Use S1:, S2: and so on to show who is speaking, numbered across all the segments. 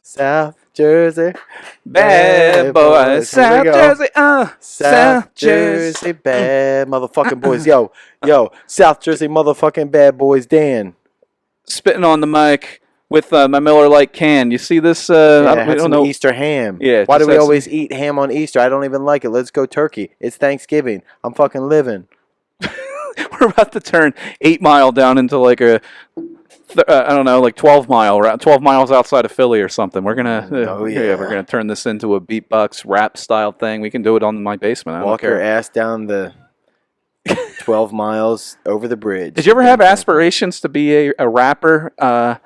S1: South Jersey,
S2: Bad boys, South Jersey,
S1: South Jersey, bad motherfucking boys. Yo, South Jersey motherfucking bad boys, Dan.
S2: Spitting on the mic with my Miller Lite can. You see this?
S1: We
S2: don't
S1: some
S2: know.
S1: Easter ham.
S2: Yeah.
S1: Why do we always eat ham on Easter? I don't even like it. Let's go turkey. It's Thanksgiving. I'm fucking living.
S2: We're about to turn 8 Mile down into like a, I don't know, like 12 miles outside of Philly or something. We're gonna, we're gonna turn this into a beatbox rap style thing. We can do it on my basement.
S1: Walk your ass down the 12 miles over the bridge.
S2: Did you ever have aspirations to be a rapper?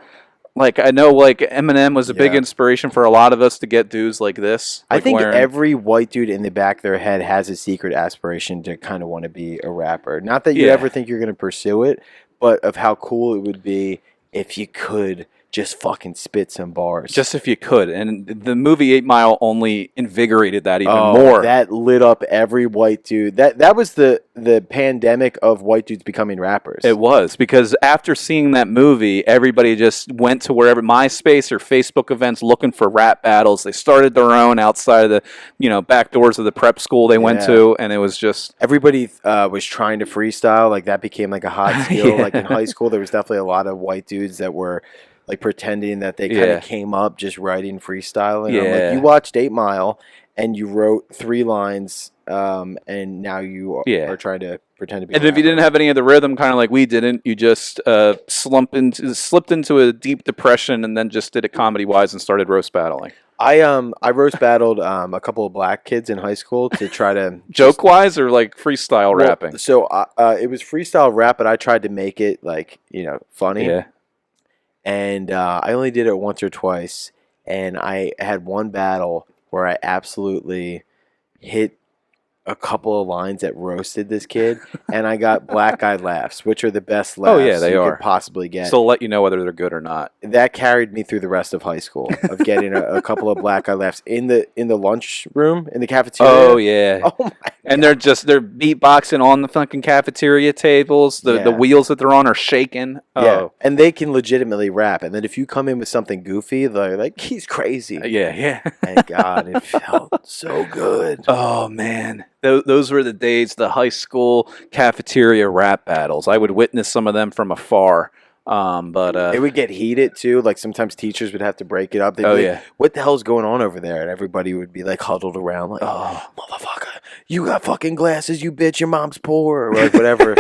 S2: Like, I know, like, Eminem was a big inspiration for a lot of us to get dudes like this.
S1: I
S2: like
S1: think every white dude in the back of their head has a secret aspiration to kind of want to be a rapper. Not that you ever think you're going to pursue it, but of how cool it would be if you could just fucking spit some bars.
S2: Just if you could. And the movie 8 Mile only invigorated that even more.
S1: That lit up every white dude. That was the pandemic of white dudes becoming rappers.
S2: It was, because after seeing that movie, everybody just went to wherever, MySpace or Facebook events, looking for rap battles. They started their own outside of the, back doors of the prep school they went to, and it was just...
S1: Everybody was trying to freestyle. Like, that became like a hot skill. Like, in high school, there was definitely a lot of white dudes that were... like pretending that they kind of came up just writing freestyle. And I'm like, you watched 8 Mile and you wrote 3 lines, and now you are trying to pretend to be.
S2: And if you didn't have any of the rhythm, kind of like we didn't, you just slipped into a deep depression and then just did it comedy wise and started roast battling.
S1: I roast battled a couple of black kids in high school to try to
S2: joke wise or like freestyle rapping.
S1: So it was freestyle rap, but I tried to make it like funny.
S2: Yeah.
S1: And I only did it once or twice, and I had one battle where I absolutely hit a couple of lines that roasted this kid, and I got black guy laughs, which are the best laughs you could possibly get.
S2: So let you know whether they're good or not.
S1: That carried me through the rest of high school, of getting a couple of black guy laughs in the lunch room, in the cafeteria.
S2: Oh yeah. Oh my God. And they're beatboxing on the fucking cafeteria tables. The wheels that they're on are shaking.
S1: Yeah, and they can legitimately rap. And then if you come in with something goofy, they're like, he's crazy.
S2: Yeah.
S1: Thank God, it felt so good.
S2: Oh man. Those were the days, the high school cafeteria rap battles. I would witness some of them from afar. But
S1: it would get heated too. Like sometimes teachers would have to break it up. They'd be like, what the hell's going on over there? And everybody would be like huddled around, like, oh, motherfucker, you got fucking glasses, you bitch, your mom's poor, or like whatever.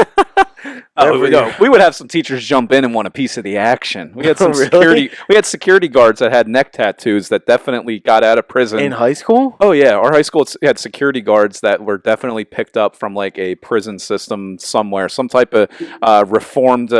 S2: We would have some teachers jump in and want a piece of the action. We had some security. We had security guards that had neck tattoos that definitely got out of prison
S1: in high school.
S2: Oh yeah, our high school had security guards that were definitely picked up from like a prison system somewhere, some type of reformed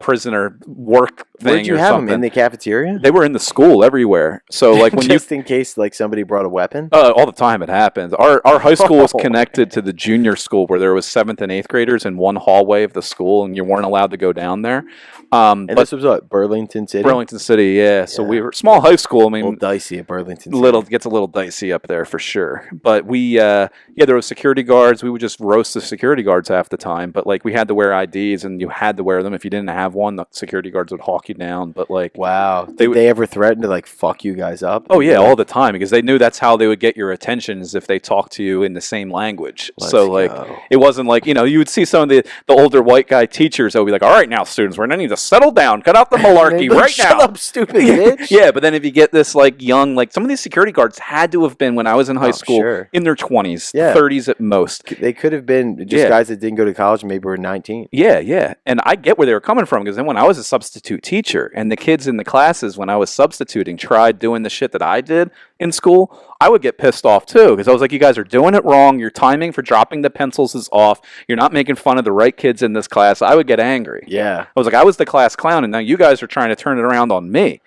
S2: prisoner work thing.
S1: Where'd you have them, in the cafeteria?
S2: They were in the school everywhere. So like when
S1: just in case like somebody brought a weapon.
S2: All the time it happens. Our high school was connected to the junior school where there was 7th and 8th graders in one hallway of the school, and you weren't allowed to go down there.
S1: And this was what, Burlington City?
S2: Burlington City, yeah. So we were small high school. I mean,
S1: a little dicey at Burlington City.
S2: Gets a little dicey up there for sure. But we, there was security guards. We would just roast the security guards half the time. But like we had to wear IDs, and you had to wear them. If you didn't have one, the security guards would hawk you down. But like,
S1: wow, did they ever threaten to like fuck you guys up?
S2: Oh yeah, all the time, because they knew that's how they would get your attention, is if they talked to you in the same language. It wasn't like you would see some of the older white guy teachers that would be like, all right, now students, we're gonna need to settle down, cut out the malarkey right now.
S1: Shut up, stupid bitch.
S2: Yeah, but then if you get this like young, like some of these security guards had to have been, when I was in high school, in their 20s, 30s at most.
S1: They could have been just guys that didn't go to college and maybe were 19.
S2: Yeah. And I get where they were coming from, because then when I was a substitute teacher and the kids in the classes when I was substituting tried doing the shit that I did in school, I would get pissed off too, because I was like, you guys are doing it wrong. Your timing for dropping the pencils is off. You're not making fun of the right kids in this class. I would get angry.
S1: Yeah.
S2: I was like, I was the class clown, and now you guys are trying to turn it around on me.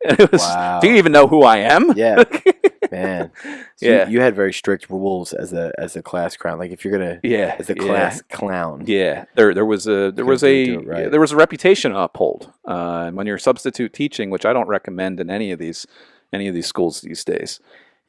S2: And it was,
S1: wow.
S2: Do you even know who I am?
S1: Yeah. Man. So you had very strict rules as a class clown. Like if you're gonna as a class clown.
S2: Yeah. There was a reputation to uphold. When you're substitute teaching, which I don't recommend in any of these schools these days.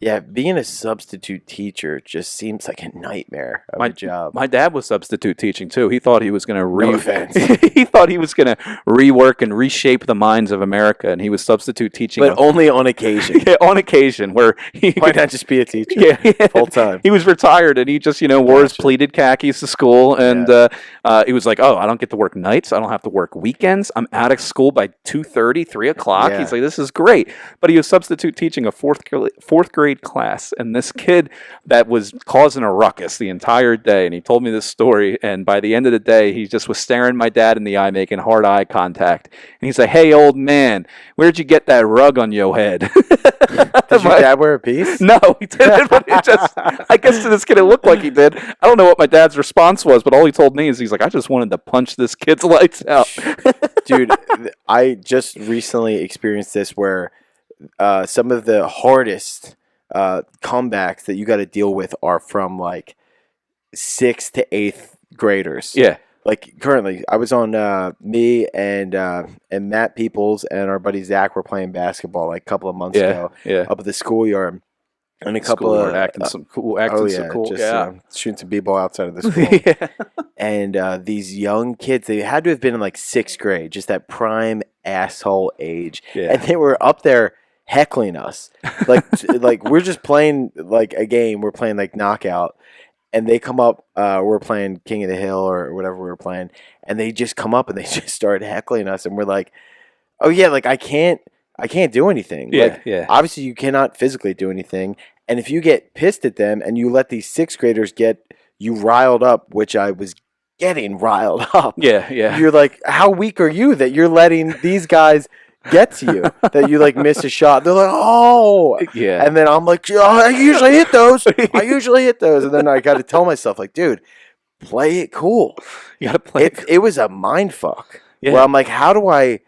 S1: Yeah, being a substitute teacher just seems like a nightmare of a job.
S2: My dad was substitute teaching too. He thought he was going to
S1: No offense.
S2: he thought he was going to rework and reshape the minds of America, and he was substitute teaching.
S1: But only on occasion.
S2: Yeah, on occasion, where
S1: why not just be a teacher?
S2: Yeah,
S1: full time.
S2: He was retired, and he just wore his pleated khakis to school, and he was like, "Oh, I don't get to work nights. I don't have to work weekends. I'm out of school by 2:30, 3 o'clock."
S1: Yeah.
S2: He's like, "This is great." But he was substitute teaching a fourth grade class, and this kid that was causing a ruckus the entire day, and he told me this story, and by the end of the day, he just was staring my dad in the eye, making hard eye contact, and he's like, "Hey, old man, where'd you get that rug on your head?"
S1: Did your dad wear a piece?
S2: No, he didn't, but I guess to this kid it looked like he did. I don't know what my dad's response was, but all he told me is he's like, "I just wanted to punch this kid's lights out."
S1: Dude, I just recently experienced this where some of the hardest comebacks that you got to deal with are from like 6th to 8th graders.
S2: Yeah.
S1: Like currently, I was on me and Matt Peoples and our buddy Zach were playing basketball like a couple of months ago up at the schoolyard. And a couple of
S2: acting so cool,
S1: shooting some b-ball outside of the school. And these young kids, they had to have been in like 6th grade, just that prime asshole age, and they were up there heckling us, like we're just playing like a game, we're playing like knockout, and they come up, we're playing King of the Hill or whatever we were playing, and they just come up and they just start heckling us, and we're like, oh yeah, like I can't do anything. Obviously you cannot physically do anything. And if you get pissed at them and you let these 6th graders get you riled up, which I was getting riled up.
S2: Yeah.
S1: You're like, how weak are you that you're letting these guys get to you, that you like miss a shot? They're like, oh.
S2: Yeah.
S1: And then I'm like, oh, I usually hit those. And then I got to tell myself like, dude, play it cool.
S2: You got to play it cool.
S1: It was a mind fuck. Yeah. Where I'm like, how do I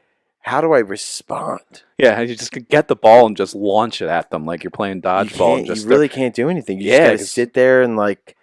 S1: respond?
S2: Yeah, you just get the ball and just launch it at them like you're playing dodgeball.
S1: You really can't do anything. You just gotta sit there and like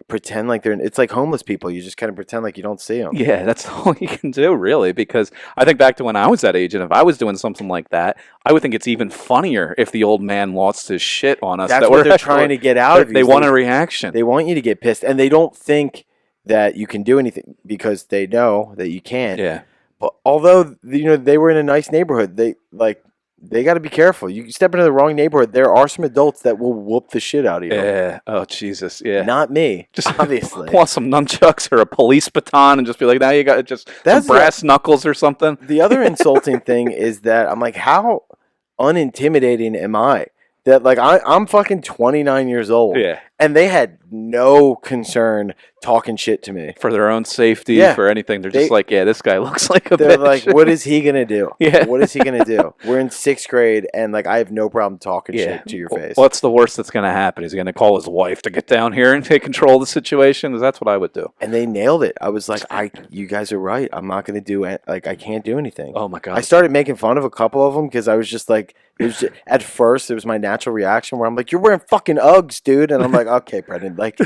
S1: pretend like it's like homeless people. You just kind of pretend like you don't see them.
S2: Yeah, that's all you can do, really, because I think back to when I was that age, and if I was doing something like that, I would think it's even funnier if the old man lost his shit on us.
S1: That's what they're trying to get out of you.
S2: They want a reaction.
S1: They want you to get pissed, and they don't think that you can do anything because they know that you can't.
S2: Yeah.
S1: But although they were in a nice neighborhood, they got to be careful. You step into the wrong neighborhood, there are some adults that will whoop the shit out of you.
S2: Yeah. Oh Jesus. Yeah.
S1: Not me. Just obviously.
S2: Want some nunchucks or a police baton and just be like, now you got just some brass knuckles or something.
S1: The other insulting thing is that I'm like, how unintimidating am I? That like I'm fucking 29 years old.
S2: Yeah.
S1: And they had no concern talking shit to me.
S2: For their own safety, for anything. They're just like, yeah, this guy looks like a bitch.
S1: They're like, what is he going to do?
S2: Yeah.
S1: What is he going to do? We're in 6th grade, and like I have no problem talking shit to your face.
S2: What's the worst that's going to happen? He's going to call his wife to get down here and take control of the situation? Because that's what I would do.
S1: And they nailed it. I was like, you guys are right. I'm not going to do it. Like, I can't do anything.
S2: Oh, my God.
S1: I started making fun of a couple of them because I was just like, at first, it was my natural reaction where I'm like, you're wearing fucking Uggs, dude. And I'm like, okay, Brendan, like,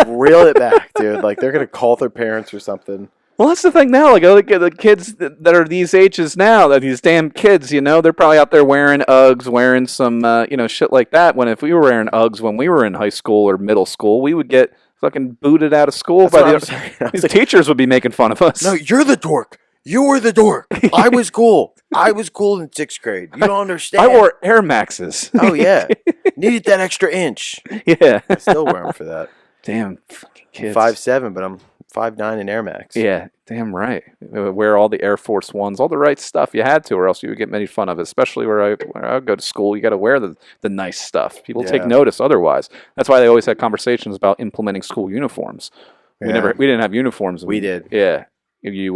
S1: reel it back, dude. Like, they're going to call their parents or something.
S2: Well, that's the thing now. Like, the kids that are these ages now, that these damn kids, they're probably out there wearing Uggs, wearing some, shit like that. When if we were wearing Uggs when we were in high school or middle school, we would get fucking booted out of school. These teachers would be making fun of us.
S1: No, you're the dork. You were the dork. I was cool. I was cool in 6th grade. You don't understand.
S2: I wore Air Maxes.
S1: Oh, yeah. Needed that extra inch.
S2: Yeah.
S1: I still wear them for that.
S2: Damn fucking kids.
S1: 5'7", but I'm 5'9" in Air Max.
S2: Yeah, damn right. Wear all the Air Force Ones, all the right stuff. You had to, or else you would get made fun of. Especially where I go to school, you got to wear the nice stuff. People take notice otherwise. That's why they always had conversations about implementing school uniforms. We didn't have uniforms.
S1: We did.
S2: Yeah. You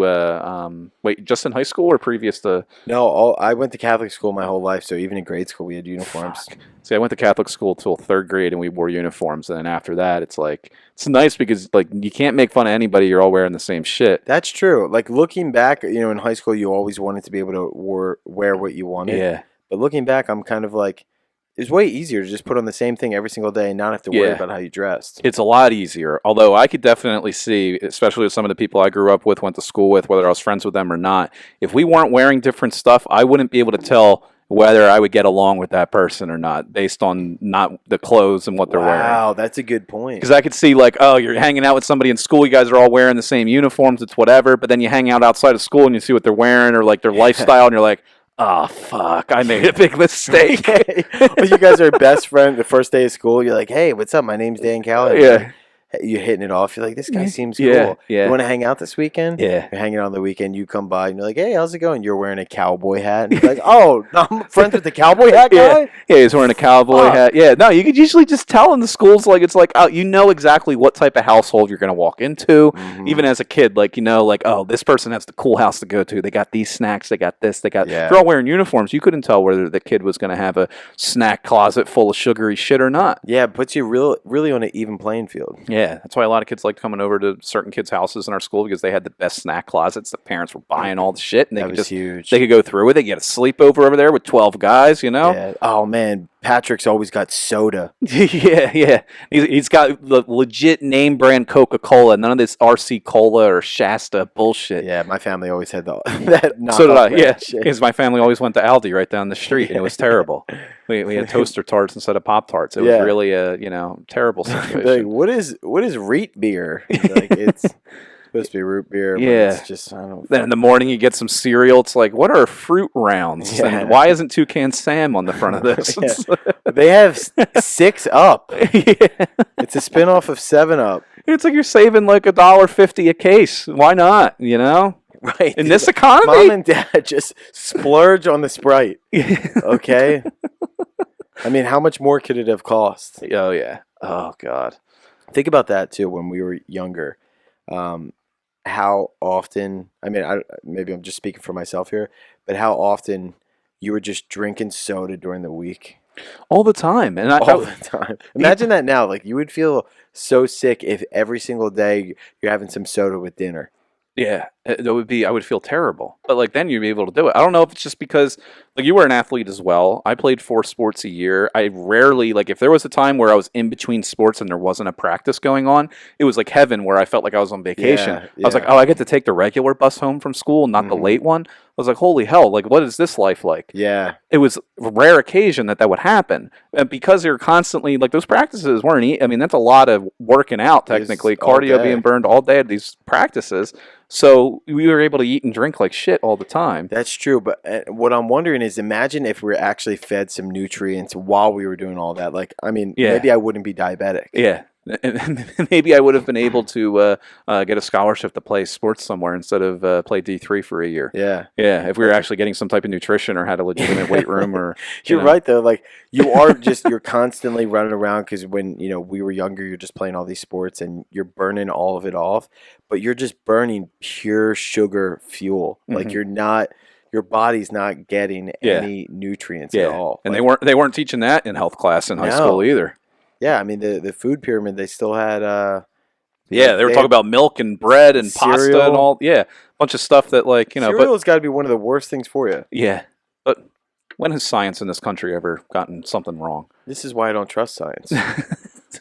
S2: wait, just in high school or previous to?
S1: No, I went to Catholic school my whole life, so even in grade school we had uniforms.
S2: Fuck. See, I went to Catholic school till 3rd grade, and we wore uniforms. And then after that, it's nice because like you can't make fun of anybody. You're all wearing the same shit.
S1: That's true. Like looking back, in high school, you always wanted to be able to wear what you wanted.
S2: Yeah.
S1: But looking back, I'm kind of like, it's way easier to just put on the same thing every single day and not have to worry about how you dressed.
S2: It's a lot easier. Although I could definitely see, especially with some of the people I grew up with, went to school with, whether I was friends with them or not, if we weren't wearing different stuff, I wouldn't be able to tell whether I would get along with that person or not, based on not the clothes and what they're wearing.
S1: Wow, that's a good point.
S2: Because I could see, like, oh, you're hanging out with somebody in school, you guys are all wearing the same uniforms, it's whatever, but then you hang out outside of school and you see what they're wearing or, like, their lifestyle, and you're like, oh, fuck, I made a big mistake.
S1: Well, you guys are best friends the first day of school. You're like, hey, what's up? My name's Dan Callahan.
S2: Yeah.
S1: You're hitting it off. You're like, this guy seems cool.
S2: Yeah.
S1: You want to hang out this weekend?
S2: Yeah.
S1: You're hanging out on the weekend. You come by and you're like, hey, how's it going? You're wearing a cowboy hat. And you're like, oh, no, I'm friends with the cowboy hat guy?
S2: Yeah, he's wearing a cowboy hat. Yeah, no, you could usually just tell in the schools, like, it's like, oh, you know exactly what type of household you're going to walk into.
S1: Mm-hmm.
S2: Even as a kid, like, you know, like, oh, this person has the cool house to go to. They got these snacks. They got this. They got.
S1: Yeah.
S2: They're all wearing uniforms. You couldn't tell whether the kid was going to have a snack closet full of sugary shit or not.
S1: Yeah, it puts you really on an even playing field.
S2: Yeah, that's why a lot of kids like coming over to certain kids' houses in our school because they had the best snack closets. The parents were buying all the shit, and they could just
S1: huge.
S2: They could go through with it. Get a sleepover over there with 12 guys, you know.
S1: Yeah. Oh man, Patrick's always got soda.
S2: yeah. He's got the legit name brand Coca-Cola, none of this RC Cola or Shasta bullshit.
S1: Yeah, my family always had that.
S2: So did I. Yeah, because my family always went to Aldi right down the street, and it was terrible. We had toaster tarts instead of Pop Tarts. It was really a terrible situation.
S1: Like, what is Reet beer? Like, it's supposed to be root beer. But it's just, I don't know.
S2: Then in the morning you get some cereal. It's like, what are fruit rounds?
S1: Yeah.
S2: And why isn't Toucan Sam on the front of this?
S1: They have 6 Up. It's a spinoff of 7 Up.
S2: It's like you're saving like $1.50 a case. Why not? You know.
S1: Right.
S2: In this economy,
S1: Mom and Dad just splurge on the Sprite. Okay. I mean, how much more could it have cost?
S2: Oh yeah. Oh God.
S1: Think about that too. When we were younger, how often? I mean, maybe I'm just speaking for myself here, but how often you were just drinking soda during the week?
S2: All the time, and
S1: all the time. Imagine that now. Like, you would feel so sick if every single day you're having some soda with dinner.
S2: Yeah, it would be. I would feel terrible, but like then you'd be able to do it. I don't know if it's just because like you were an athlete as well. I played 4 sports a year. I rarely if there was a time where I was in between sports and there wasn't a practice going on, it was like heaven where I felt like I was on vacation.
S1: Yeah.
S2: I was like, oh, I get to take the regular bus home from school, not the late one. I was like, holy hell! Like, what is this life like?
S1: Yeah,
S2: it was a rare occasion that would happen, and because you're constantly like those practices weren't. I mean, that's a lot of working out technically, cardio being burned all day at these practices. So we were able to eat and drink like shit all the time.
S1: That's true. But what I'm wondering is, imagine if we were actually fed some nutrients while we were doing all that. Like, I mean, maybe I wouldn't be diabetic.
S2: Yeah. And maybe I would have been able to get a scholarship to play sports somewhere instead of play D3 for a year.
S1: Yeah.
S2: Yeah. If we were actually getting some type of nutrition or had a legitimate weight room or.
S1: You're right, though. Like, you're constantly running around because when, we were younger, you're just playing all these sports and you're burning all of it off, but you're just burning pure sugar fuel. Like, your body's not getting any nutrients at all.
S2: And they weren't teaching that in health class in high school either.
S1: Yeah, I mean, the food pyramid, they still had...
S2: they were talking about milk and bread and pasta and all. Yeah, a bunch of stuff that,
S1: Cereal's got to be one of the worst things for you.
S2: Yeah, but when has science in this country ever gotten something wrong?
S1: This is why I don't trust science.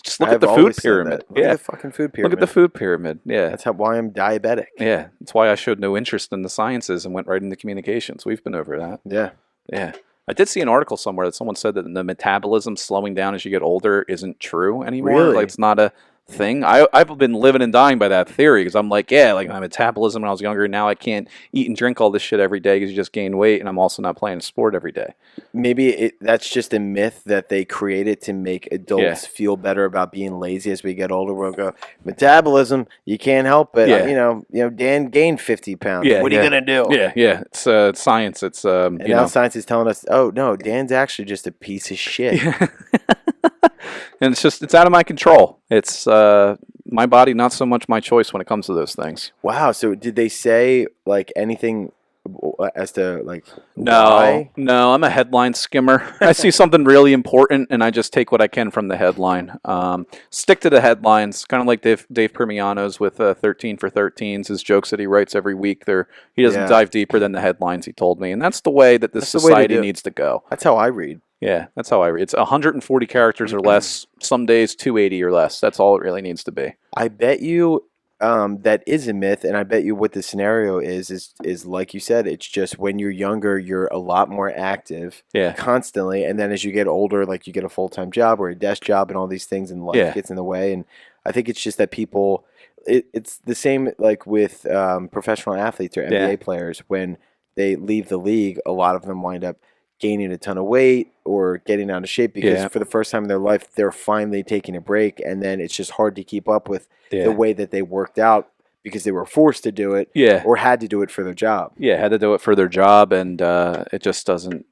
S2: Just look at the food pyramid.
S1: Look at the fucking food pyramid.
S2: Look at the food pyramid. Yeah.
S1: That's why I'm diabetic.
S2: Yeah, that's why I showed no interest in the sciences and went right into communications. We've been over that.
S1: Yeah.
S2: Yeah. I did see an article somewhere that someone said that the metabolism slowing down as you get older isn't true anymore.
S1: Really?
S2: Like, it's not a thing. I've been living and dying by that theory because I'm like, my metabolism when I was younger, now I can't eat and drink all this shit every day because you just gain weight, and I'm also not playing a sport every day.
S1: Maybe that's just a myth that they created to make adults feel better about being lazy as we get older. We'll go, metabolism, you can't help it. Dan gained 50 pounds. What are you going to do?
S2: Yeah. It's science. It's and
S1: now science is telling us, oh, no, Dan's actually just a piece of shit.
S2: And it's out of my control. It's my body, not so much my choice when it comes to those things.
S1: Wow. So did they say like anything as to like
S2: why? No, I'm a headline skimmer. I see something really important and I just take what I can from the headline. Stick to the headlines, kind of like Dave Permiano's with 13 for 13s, his jokes that he writes every week. He doesn't dive deeper than the headlines, he told me. And that's the way that this society needs to go.
S1: That's how I read.
S2: Yeah, that's how I read. It's 140 characters or less. Some days 280 or less. That's all it really needs to be.
S1: I bet you that is a myth, and I bet you what the scenario is like you said, it's just when you're younger, you're a lot more active constantly, and then as you get older, like you get a full-time job or a desk job and all these things, and life gets in the way. And I think it's just that people, it's the same like with professional athletes or NBA players. When they leave the league, a lot of them wind up gaining a ton of weight or getting out of shape because for the first time in their life, they're finally taking a break, and then it's just hard to keep up with the way that they worked out because they were forced to do it or had to do it for their job.
S2: Yeah, had to do it for their job, and it just doesn't,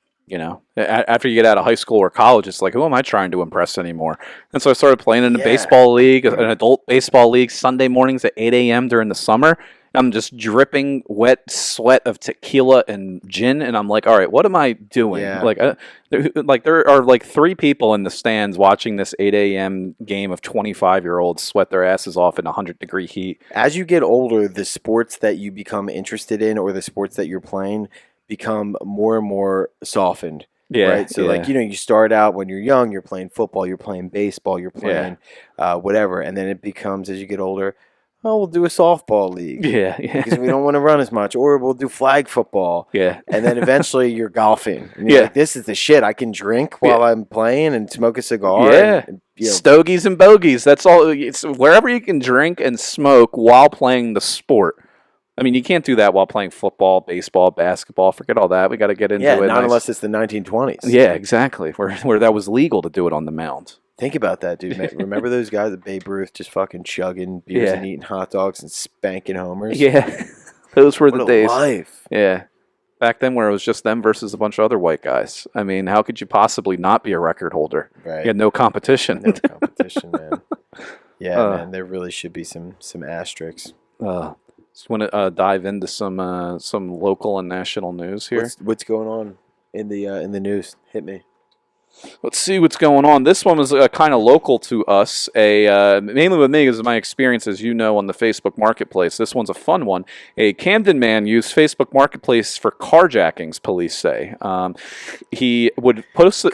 S2: after you get out of high school or college, it's like, who am I trying to impress anymore? And so I started playing in a baseball league, an adult baseball league, Sunday mornings at 8 a.m. during the summer. I'm just dripping wet sweat of tequila and gin, and I'm like, all right, what am I doing?
S1: Yeah.
S2: There are like 3 people in the stands watching this 8 a.m. game of 25-year-olds sweat their asses off in 100-degree heat.
S1: As you get older, the sports that you become interested in or the sports that you're playing become more and more softened.
S2: Yeah.
S1: Right. So you start out when you're young, you're playing football, you're playing baseball, you're playing whatever, and then it becomes, as you get older, we'll do a softball league.
S2: Yeah.
S1: Because we don't want to run as much. Or we'll do flag football.
S2: Yeah.
S1: And then eventually you're golfing. And you're like, this is the shit. I can drink while I'm playing and smoke a cigar.
S2: Yeah. Stogies and bogeys. That's all. It's wherever you can drink and smoke while playing the sport. I mean, you can't do that while playing football, baseball, basketball. Forget all that. We got to get into it.
S1: Not unless it's the 1920s.
S2: Yeah, exactly. Where that was legal to do it on the mound.
S1: Think about that, dude. Man. Remember those guys at Babe Ruth just fucking chugging beers and eating hot dogs and spanking homers?
S2: Yeah. Those were the days.
S1: Life.
S2: Yeah. Back then where it was just them versus a bunch of other white guys. I mean, how could you possibly not be a record holder?
S1: Right.
S2: You had no competition.
S1: No competition, man. Yeah, man. There really should be some asterisks.
S2: Just want to dive into some local and national news here.
S1: What's going on in the news? Hit me.
S2: Let's see what's going on. This one was kind of local to us, mainly with me because of my experience, as you know, on the Facebook Marketplace. This one's a fun one. A Camden man used Facebook Marketplace for carjackings, police say. He would post a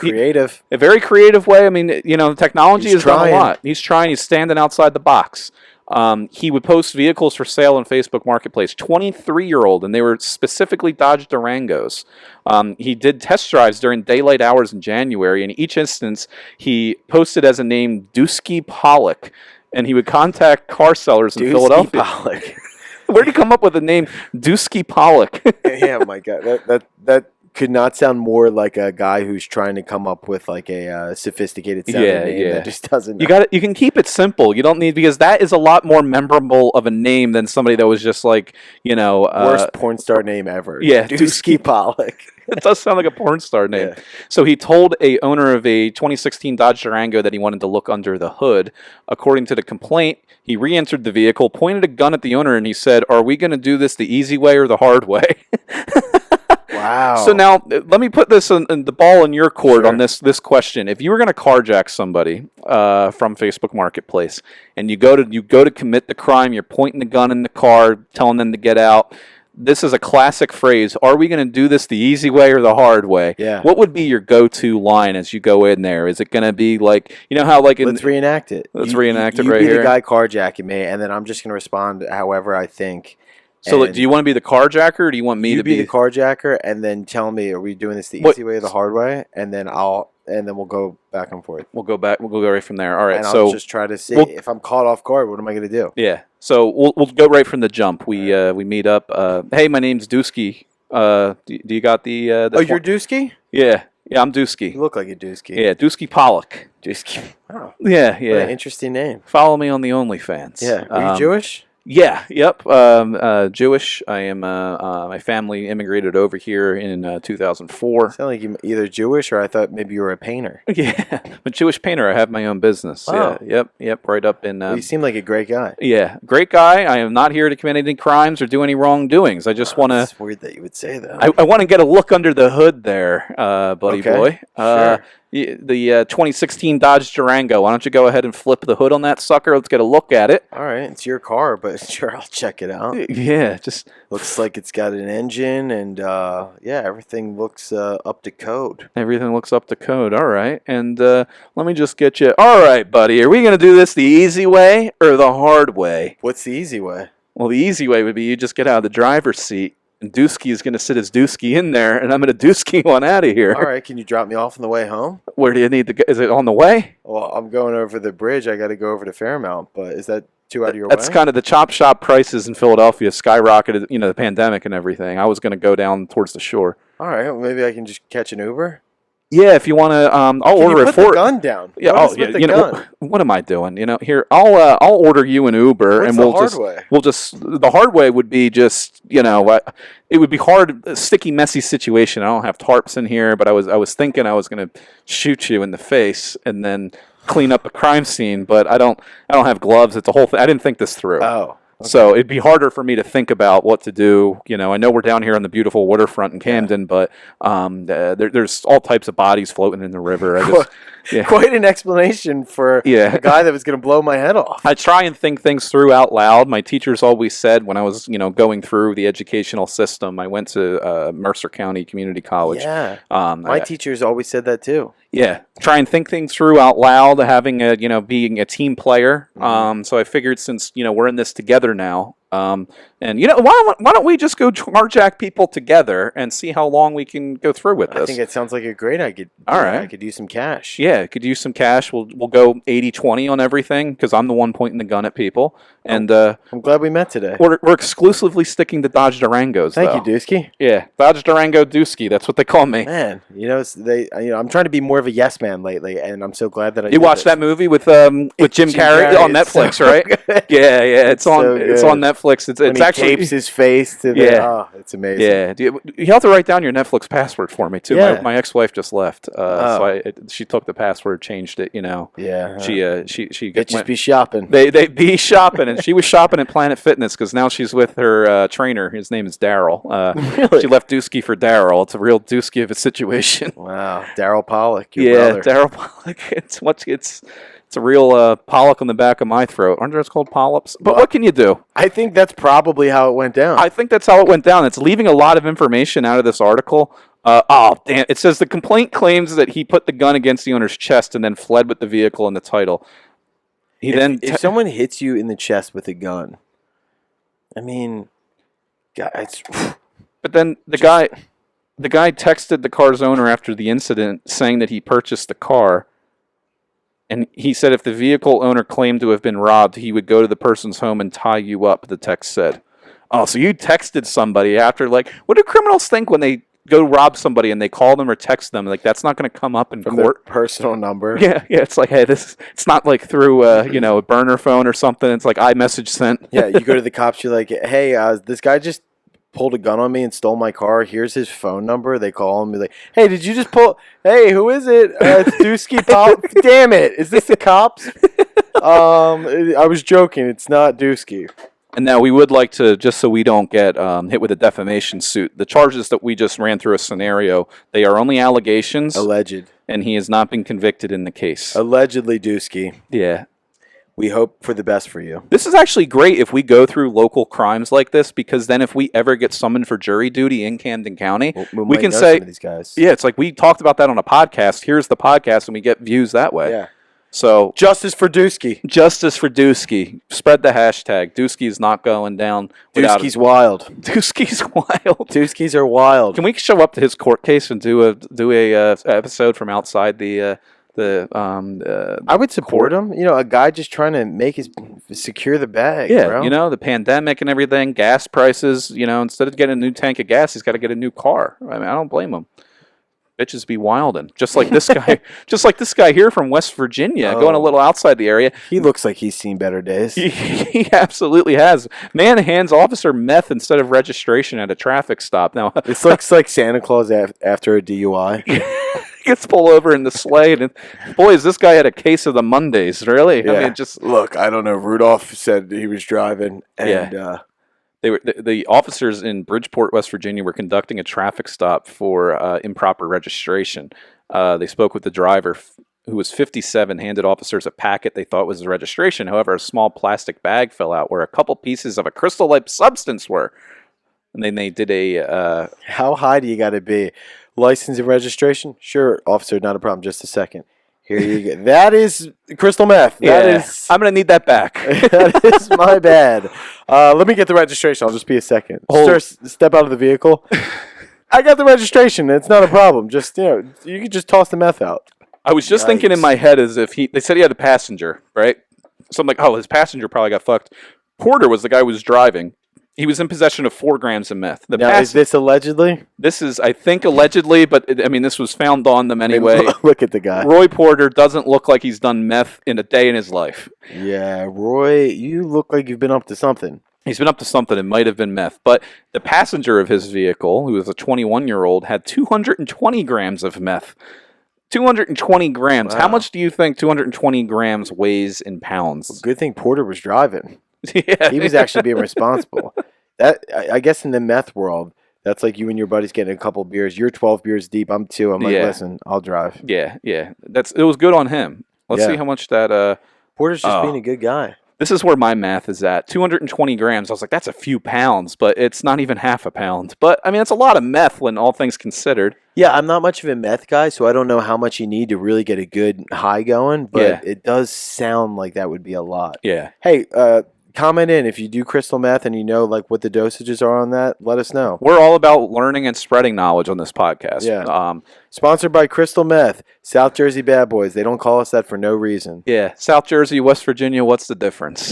S2: very creative way. I mean, technology has done a lot. He's trying. He's standing outside the box. He would post vehicles for sale on Facebook Marketplace. 23-year-old, and they were specifically Dodge Durangos. He did test drives during daylight hours in January. In each instance, he posted as a name Dooski Polock, and he would contact car sellers in Philadelphia.
S1: Polock.
S2: Where did he come up with the name Dooski Polock?
S1: Yeah, my God, that could not sound more like a guy who's trying to come up with like a sophisticated sounding name that just doesn't.
S2: You can keep it simple. You don't need, because that is a lot more memorable of a name than somebody that was just like
S1: worst porn star name ever.
S2: Yeah,
S1: Dooski Polock.
S2: It does sound like a porn star name. Yeah. So he told a owner of a 2016 Dodge Durango that he wanted to look under the hood. According to the complaint, he re-entered the vehicle, pointed a gun at the owner, and he said, "Are we going to do this the easy way or the hard way?"
S1: Wow.
S2: So now, let me put this in the ball in your court on this question. If you were going to carjack somebody from Facebook Marketplace, and you go to commit the crime, you're pointing the gun in the car, telling them to get out. This is a classic phrase. Are we going to do this the easy way or the hard way?
S1: Yeah.
S2: What would be your go-to line as you go in there? Is it going to be like, how like
S1: let's reenact it.
S2: Let's reenact it
S1: right
S2: here.
S1: You be the guy carjacking me, and then I'm just going to respond however I think.
S2: So do you want to be the carjacker, or do you want me to be
S1: the carjacker, and then tell me, are we doing this the easy way or the hard way? And then we'll go back and forth.
S2: We'll go right from there. All right.
S1: And I'll just try to see if I'm caught off guard. What am I going to do?
S2: Yeah. So we'll go right from the jump. We meet up. Hey, my name's Dooski. Do you got the?
S1: You're Dooski?
S2: Yeah. Yeah, I'm Dooski.
S1: You look like a Dooski.
S2: Yeah, Dooski Polock.
S1: Dooski. Oh.
S2: Yeah.
S1: What an interesting name.
S2: Follow me on the OnlyFans.
S1: Yeah. Are you Jewish?
S2: Yeah, yep. Jewish. I am. My family immigrated over here in 2004.
S1: Sound like you're either Jewish or I thought maybe you were a painter.
S2: Yeah, I'm a Jewish painter. I have my own business.
S1: Wow.
S2: Yeah, yep. Right up in.
S1: You seem like a great guy.
S2: Yeah, great guy. I am not here to commit any crimes or do any wrongdoings. I just want to.
S1: It's weird that you would say that.
S2: I want to get a look under the hood there, buddy boy.
S1: Sure.
S2: the 2016 Dodge Durango. Why don't you go ahead and flip the hood on that sucker? Let's get a look at it.
S1: All right, it's your car, but sure, I'll check it out.
S2: Yeah, just
S1: looks like it's got an engine, and yeah, everything looks up to code.
S2: Everything looks up to code. All right, and let me just get you. All right, buddy, are we gonna do this the easy way or the hard way?
S1: What's the easy way?
S2: Well, the easy way would be you just get out of the driver's seat. And Dooski is going to sit his Dooski in there, and I'm going to Dooski one out of here.
S1: All right, can you drop me off on the way home?
S2: Where do you need to go? Is it on the way?
S1: Well, I'm going over the bridge. I got to go over to Fairmount, but is that too out of your
S2: That's
S1: way?
S2: kind of the chop shop prices in Philadelphia skyrocketed, the pandemic and everything. I was going to go down towards the shore.
S1: All right, well, maybe I can just catch an Uber.
S2: Yeah, if you want to, I'll order it for.
S1: Put the gun down.
S2: Yeah,
S1: the gun?
S2: What am I doing? Here, I'll order you an Uber,
S1: What's
S2: and the hard way would be just, it would be hard, a sticky, messy situation. I don't have tarps in here, but I was thinking I was going to shoot you in the face and then clean up a crime scene, but I don't have gloves. It's a whole thing. I didn't think this through.
S1: Oh. Okay.
S2: So it'd be harder for me to think about what to do. I know we're down here on the beautiful waterfront in Camden, but there's all types of bodies floating in the river.
S1: Quite an explanation for a guy that was going to blow my head off.
S2: I try and think things through out loud. My teachers always said when I was, going through the educational system, I went to Mercer County Community College.
S1: Yeah, my teachers always said that too.
S2: Yeah, try and think things through out loud, having being a team player. Mm-hmm. So I figured since, we're in this together now, and why don't we just go carjack people together and see how long we can go through with this?
S1: I think it sounds like a great idea.
S2: All right.
S1: I could use some cash.
S2: Yeah, could use some cash. We'll go 80-20 on everything because I'm the one pointing the gun at people. And
S1: I'm glad we met today.
S2: We're exclusively sticking to Dodge Durangos.
S1: Thank you, Dooski.
S2: Yeah, Dodge Durango Dooski. That's what they call me.
S1: Man, I'm trying to be more of a yes man lately, and I'm so glad that I.
S2: You watched that movie with Jim Carrey on Netflix,
S1: so
S2: right?
S1: Good.
S2: Yeah, it's on
S1: so
S2: it's on Netflix. It's actually
S1: tapes his face to it's amazing.
S2: Yeah, you have to write down your Netflix password for me too.
S1: Yeah.
S2: My ex-wife just left, so she took the password, changed it.
S1: Yeah.
S2: She
S1: just be shopping.
S2: They be shopping, and she was shopping at Planet Fitness because now she's with her trainer. His name is Daryl.
S1: Really?
S2: She left Dooski for Daryl. It's a real Dooski of a situation.
S1: Wow, Daryl Polock, your brother.
S2: Daryl Polock. It's a real polyp on the back of my throat. Aren't those called polyps? But what can you do?
S1: I think that's probably how it went down.
S2: I think that's how it went down. It's leaving a lot of information out of this article. Damn. It says the complaint claims that he put the gun against the owner's chest and then fled with the vehicle in the title.
S1: If someone hits you in the chest with a gun, I mean, guys.
S2: But then the guy texted the car's owner after the incident saying that he purchased the car. And he said if the vehicle owner claimed to have been robbed, he would go to the person's home and tie you up, the text said. Oh, so you texted somebody after, what do criminals think when they go rob somebody and they call them or text them? That's not going to come up in
S1: From
S2: court.
S1: Their personal number.
S2: Yeah, it's like, hey, it's not through, a burner phone or something. It's like iMessage sent.
S1: Yeah, you go to the cops, you're like, hey, this guy just pulled a gun on me and stole my car. Here's his phone number. They call him, be like, hey, did you just pull? Hey, who is it? It's Dooski Polock. Damn it! Is this the cops? I was joking. It's not Dooski.
S2: And now we would like to, just so we don't get hit with a defamation suit, the charges that we just ran through a scenario, they are only allegations.
S1: Alleged.
S2: And he has not been convicted in the case.
S1: Allegedly, Dooski.
S2: Yeah.
S1: We hope for the best for you.
S2: This is actually great if we go through local crimes like this, because then if we ever get summoned for jury duty in Camden County, we can say,
S1: these guys.
S2: Yeah, it's like we talked about that on a podcast. Here's the podcast, and we get views that way.
S1: Yeah.
S2: So
S1: justice for Dooski.
S2: Justice for Dooski. Spread the hashtag. Dooski's not going down.
S1: Dooski's wild.
S2: Dooski's wild.
S1: Dooskies are wild.
S2: Can we show up to his court case and do a episode from outside the
S1: I would support him. A guy just trying to secure the bag.
S2: Yeah,
S1: bro.
S2: The pandemic and everything, gas prices. Instead of getting a new tank of gas, he's got to get a new car. I mean, I don't blame him. Bitches be wildin', just like this guy, just like this guy here from West Virginia, going a little outside the area.
S1: He looks like he's seen better days.
S2: He absolutely has. Man hands officer meth instead of registration at a traffic stop. Now
S1: this looks like Santa Claus after a DUI.
S2: Gets pulled over in the sleigh, and boy, this guy had a case of the Mondays. Really?
S1: Yeah.
S2: I mean, just
S1: look. I don't know. Rudolph said he was driving, and
S2: the officers in Bridgeport, West Virginia, were conducting a traffic stop for improper registration. They spoke with the driver, who was 57, handed officers a packet they thought was his registration. However, a small plastic bag fell out where a couple pieces of a crystal-like substance were. And then they did a...
S1: How high do you got to be? License and registration? Sure, officer, not a problem. Just a second. Here you go. That is crystal meth.
S2: I'm going to need that back.
S1: That is my bad. Let me get the registration. I'll just be a second. Sir, step out of the vehicle. I got the registration. It's not a problem. Just, you can just toss the meth out.
S2: I was just thinking in my head as if they said he had a passenger, right? So I'm like, oh, his passenger probably got fucked. Porter was the guy who was driving. He was in possession of 4 grams of meth.
S1: Now, is this allegedly?
S2: This is, I think, allegedly, but this was found on them anyway.
S1: Look at the guy.
S2: Roy Porter doesn't look like he's done meth in a day in his life.
S1: Yeah, Roy, you look like you've been up to something.
S2: He's been up to something. It might have been meth. But the passenger of his vehicle, who was a 21-year-old, had 220 grams of meth. 220 grams. Wow. How much do you think 220 grams weighs in pounds?
S1: Well, good thing Porter was driving.
S2: Yeah.
S1: He was actually being responsible. That I guess in the meth world, that's like you and your buddies getting a couple beers. You're 12 beers deep. I'm 2. I'm like, listen, I'll drive.
S2: Yeah. It was good on him. Let's see how much that...
S1: Porter's just being a good guy.
S2: This is where my math is at. 220 grams. I was like, that's a few pounds, but it's not even half a pound. But, it's a lot of meth when all things considered.
S1: Yeah, I'm not much of a meth guy, so I don't know how much you need to really get a good high going, but it does sound like that would be a lot.
S2: Yeah.
S1: Hey, comment in if you do crystal meth and you know what the dosages are on that. Let us know.
S2: We're all about learning and spreading knowledge on this podcast.
S1: Yeah. Sponsored by Crystal Meth, South Jersey Bad Boys. They don't call us that for no reason.
S2: Yeah, South Jersey, West Virginia. What's the difference?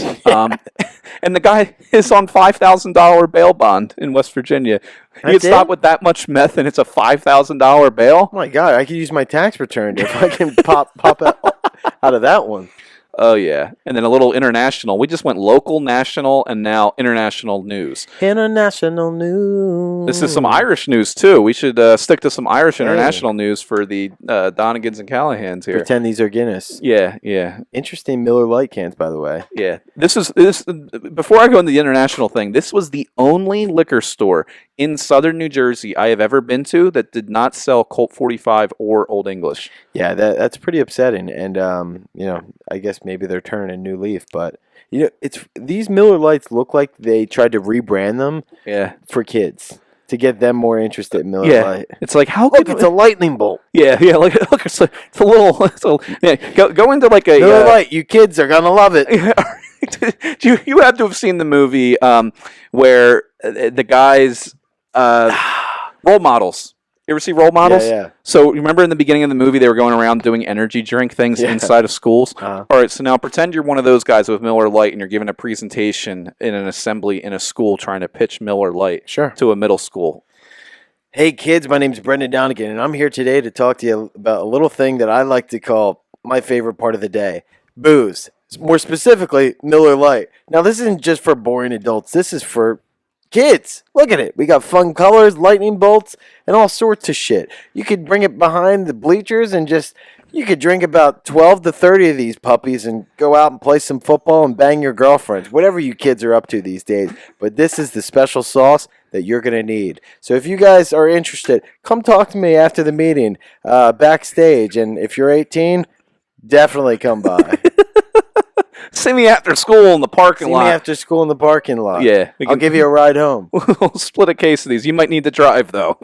S2: And the guy is on $5,000 bail bond in West Virginia. You get stopped with that much meth, and it's a $5,000 bail.
S1: Oh my God, I could use my tax return if I can pop out of that one.
S2: Oh, yeah. And then a little international. We just went local, national, and now international news.
S1: International news.
S2: This is some Irish news, too. We should stick to some Irish international news for the Donegans and Callahans here.
S1: Pretend these are Guinness.
S2: Yeah.
S1: Interesting Miller Lite cans, by the way.
S2: Yeah. This before I go into the international thing, this was the only liquor store in southern New Jersey I have ever been to that did not sell Colt 45 or Old English.
S1: Yeah, that's pretty upsetting. And, I guess maybe they're turning a new leaf, but it's these Miller Lights look like they tried to rebrand them for kids to get them more interested in Miller Lite.
S2: It's like,
S1: it's a lightning bolt.
S2: Yeah, look, it's a little, go into like a
S1: Miller Lite, you kids are gonna love it.
S2: You have to have seen the movie where the guys role models. You ever see Role Models?
S1: Yeah.
S2: So remember in the beginning of the movie, they were going around doing energy drink things inside of schools? All right, so now pretend you're one of those guys with Miller Lite and you're giving a presentation in an assembly in a school trying to pitch Miller Lite to a middle school.
S1: Hey kids, my name's Brendan Donegan, and I'm here today to talk to you about a little thing that I like to call my favorite part of the day, booze. More specifically, Miller Lite. Now, this isn't just for boring adults. This is for kids. Look at it. We got fun colors, lightning bolts, and all sorts of shit. You could bring it behind the bleachers and you could drink about 12 to 30 of these puppies and go out and play some football and bang your girlfriends, whatever you kids are up to these days. But this is the special sauce that you're going to need. So if you guys are interested, come talk to me after the meeting backstage. And if you're 18, definitely come by.
S2: See me after school in the parking lot.
S1: See me after school in the parking lot.
S2: Yeah.
S1: I'll give you a ride home.
S2: We'll split a case of these. You might need to drive, though.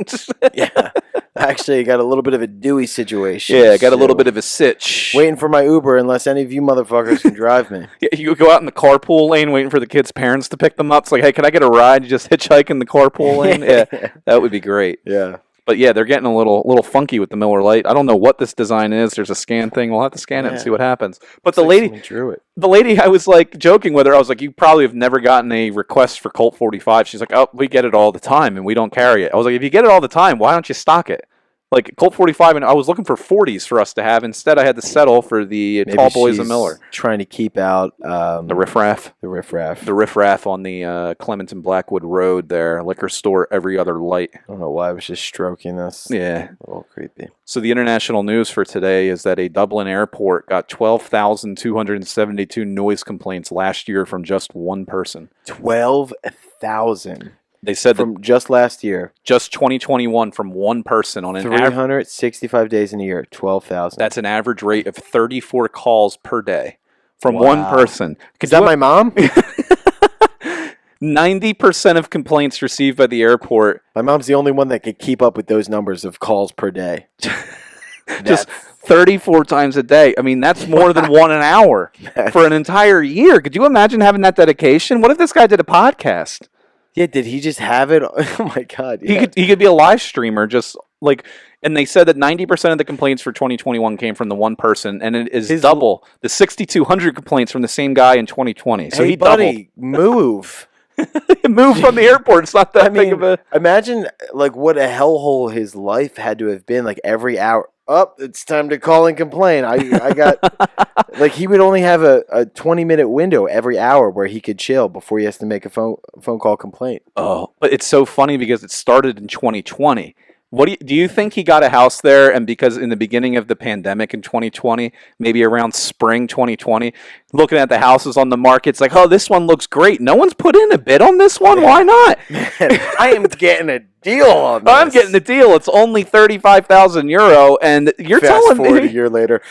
S1: Yeah. Actually, I got a little bit of a Dewey situation.
S2: Yeah, I got a little bit of a sitch.
S1: Waiting for my Uber unless any of you motherfuckers can drive me.
S2: Yeah, you go out in the carpool lane waiting for the kids' parents to pick them up. It's like, hey, can I get a ride? You just hitchhike in the carpool lane? Yeah, that would be great.
S1: Yeah.
S2: But yeah, they're getting a little funky with the Miller Lite. I don't know what this design is. There's a scan thing. We'll have to scan it and see what happens. But the lady
S1: drew it.
S2: The lady, I was like joking with her. I was like, you probably have never gotten a request for Colt 45. She's like, oh, we get it all the time and we don't carry it. I was like, if you get it all the time, why don't you stock it? Like Colt 45, and I was looking for 40s for us to have. Instead, I had to settle for the Tall Boys of Miller.
S1: Trying to keep out
S2: the riffraff.
S1: The riffraff.
S2: The riffraff on the Clement and Blackwood Road there. Liquor store, every other light.
S1: I don't know why I was just stroking this.
S2: Yeah.
S1: A little creepy.
S2: So the international news for today is that a Dublin airport got 12,272 noise complaints last year from just one person.
S1: 12,000.
S2: They said
S1: from just last year.
S2: Just 2021 from one person on an
S1: 365 days in a year, 12,000.
S2: That's an average rate of 34 calls per day from one person.
S1: Is that my mom?
S2: 90% of complaints received by the airport.
S1: My mom's the only one that could keep up with those numbers of calls per day.
S2: Just 34 times a day. I mean, that's more than one an hour for an entire year. Could you imagine having that dedication? What if this guy did a podcast?
S1: Yeah, did he just have it? Oh my God. Yeah.
S2: He could be a live streamer, just like, and they said that 90% of the complaints for 2021 came from the one person, and it is double the 6,200 complaints from the same guy in 2020. So
S1: hey,
S2: he
S1: buddy, move.
S2: Move from the airport. It's not that big of a...
S1: Imagine, like, what a hellhole his life had to have been, like, every hour. Oh, it's time to call and complain. I got... like, he would only have a 20-minute window every hour where he could chill before he has to make a phone call complaint.
S2: Oh, but it's so funny because it started in 2020. What do you think he got a house there? And because in the beginning of the pandemic in 2020, maybe around spring 2020, looking at the houses on the market, it's like, oh, this one looks great. No one's put in a bid on this one. Why not?
S1: Man, I am getting a deal on this.
S2: I'm getting a deal. It's only €35,000, and you're telling me.
S1: Fast forward a year later.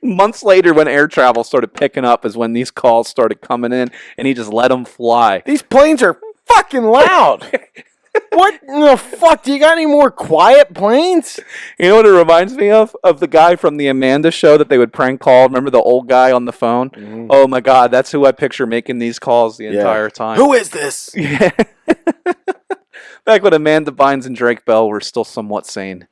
S2: Months later, when air travel started picking up, is when these calls started coming in, and he just let them fly.
S1: These planes are fucking loud. What in the fuck? Do you got any more quiet planes?
S2: You know what it reminds me of? Of the guy from the Amanda show that they would prank call. Remember the old guy on the phone? Mm. Oh my God, that's who I picture making these calls the entire time.
S1: Who is this?
S2: Yeah. Back when Amanda Bynes and Drake Bell were still somewhat sane.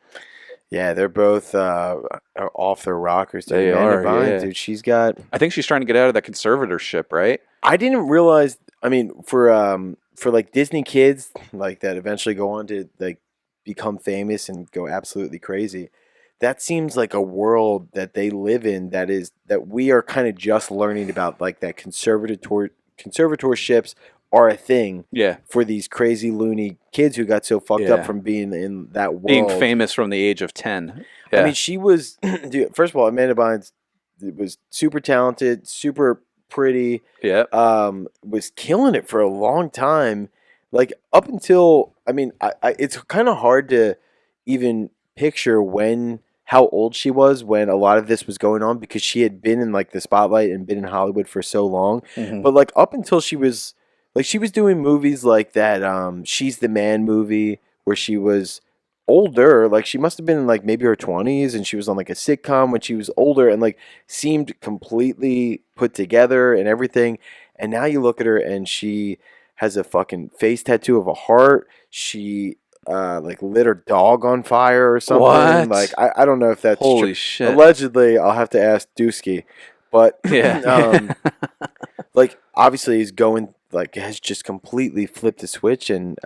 S1: Yeah, they're both off their rockers. Dude.
S2: They
S1: Amanda
S2: are,
S1: Bynes,
S2: yeah.
S1: dude. She's got...
S2: I think she's trying to get out of that conservatorship, right?
S1: I didn't realize... I mean, for like Disney kids, like that eventually go on to like become famous and go absolutely crazy, that seems like a world that they live in that we are kind of just learning about, like that conservatorships are a thing.
S2: Yeah.
S1: For these crazy loony kids who got so fucked up from being in that world.
S2: Being famous from the age of 10. Yeah.
S1: I mean, she was dude, first of all, Amanda Bynes was super talented, super pretty.
S2: Yeah.
S1: Was killing it for a long time. Like up until, I mean, I it's kind of hard to even picture how old she was when a lot of this was going on, because she had been in like the spotlight and been in Hollywood for so long. Mm-hmm. But like up until she was doing movies like that She's the Man movie where she was older, like she must have been in like maybe her 20s, and she was on like a sitcom when she was older and like seemed completely put together and everything. And now you look at her and she has a fucking face tattoo of a heart. She like lit her dog on fire or something.
S2: What?
S1: Like I don't know if that's
S2: holy
S1: true.
S2: Shit.
S1: Allegedly, I'll have to ask Dooski, but yeah. Like obviously he's going, like has just completely flipped the switch. And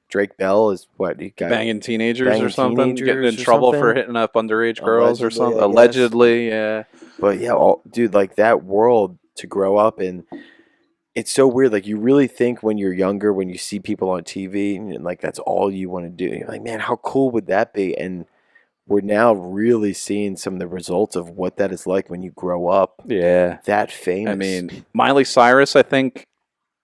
S1: Drake Bell is what he got
S2: banging teenagers or something, getting in trouble for hitting up underage girls or something. Allegedly, yeah.
S1: But yeah, dude, like that world to grow up in, it's so weird. Like you really think when you're younger, when you see people on TV, and like that's all you want to do. You're like, man, how cool would that be? And we're now really seeing some of the results of what that is like when you grow up.
S2: Yeah,
S1: that famous.
S2: I mean, Miley Cyrus, I think,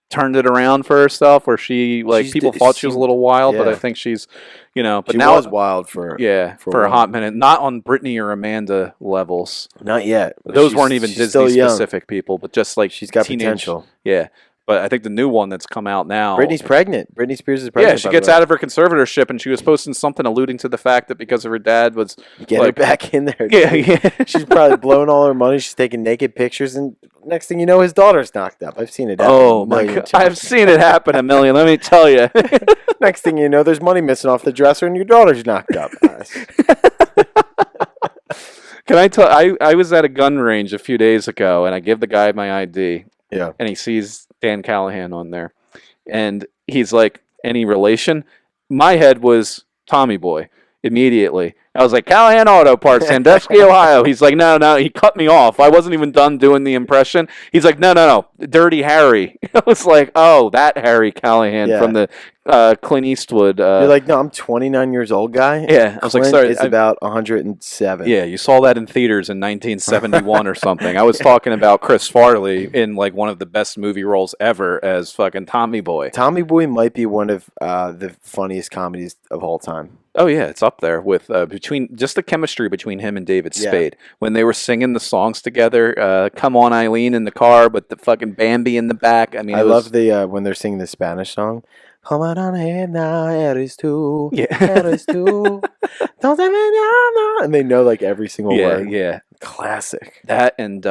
S2: turned it around for herself, where she people thought she was a little wild, but I think she's, but
S1: she
S2: now
S1: was wild for
S2: a hot minute. Not on Britney or Amanda levels,
S1: not yet.
S2: Those weren't even Disney specific people, but just like
S1: she's got potential.
S2: Yeah. But I think the new one that's come out now...
S1: Britney's pregnant. Britney Spears is pregnant.
S2: Yeah, she gets out of her conservatorship, and she was posting something alluding to the fact that because of her dad was...
S1: Get her back in there.
S2: Yeah.
S1: She's probably blowing all her money. She's taking naked pictures, and next thing you know, his daughter's knocked up. I've seen it happen.
S2: Oh, my God. I've seen it happen a million, let me tell you.
S1: Next thing you know, there's money missing off the dresser, and your daughter's knocked up.
S2: Can I tell... I was at a gun range a few days ago, and I give the guy my ID.
S1: Yeah.
S2: And he sees Dan Callahan on there. And he's like, any relation? My head was Tommy Boy. immediately. I was like, Callahan Auto Parts, Sandusky, Ohio. He's like, no. He cut me off. I wasn't even done doing the impression. He's like, no. Dirty Harry. I was like, oh, that Harry Callahan from the Clint Eastwood.
S1: You're like, no, I'm 29 years old, guy.
S2: Yeah. I was like, sorry.
S1: It's about 107.
S2: Yeah, you saw that in theaters in 1971 or something. I was talking about Chris Farley in like one of the best movie roles ever as fucking Tommy Boy.
S1: Tommy Boy might be one of the funniest comedies of all time.
S2: Oh yeah, it's up there with between just the chemistry between him and David Spade when they were singing the songs together. Come on, Eileen in the car, but the fucking Bambi in the back. I mean,
S1: I love the when they're singing the Spanish song. Come on ahead now, eres tú, eres tú. And they know like every single word.
S2: Yeah.
S1: Classic.
S2: That and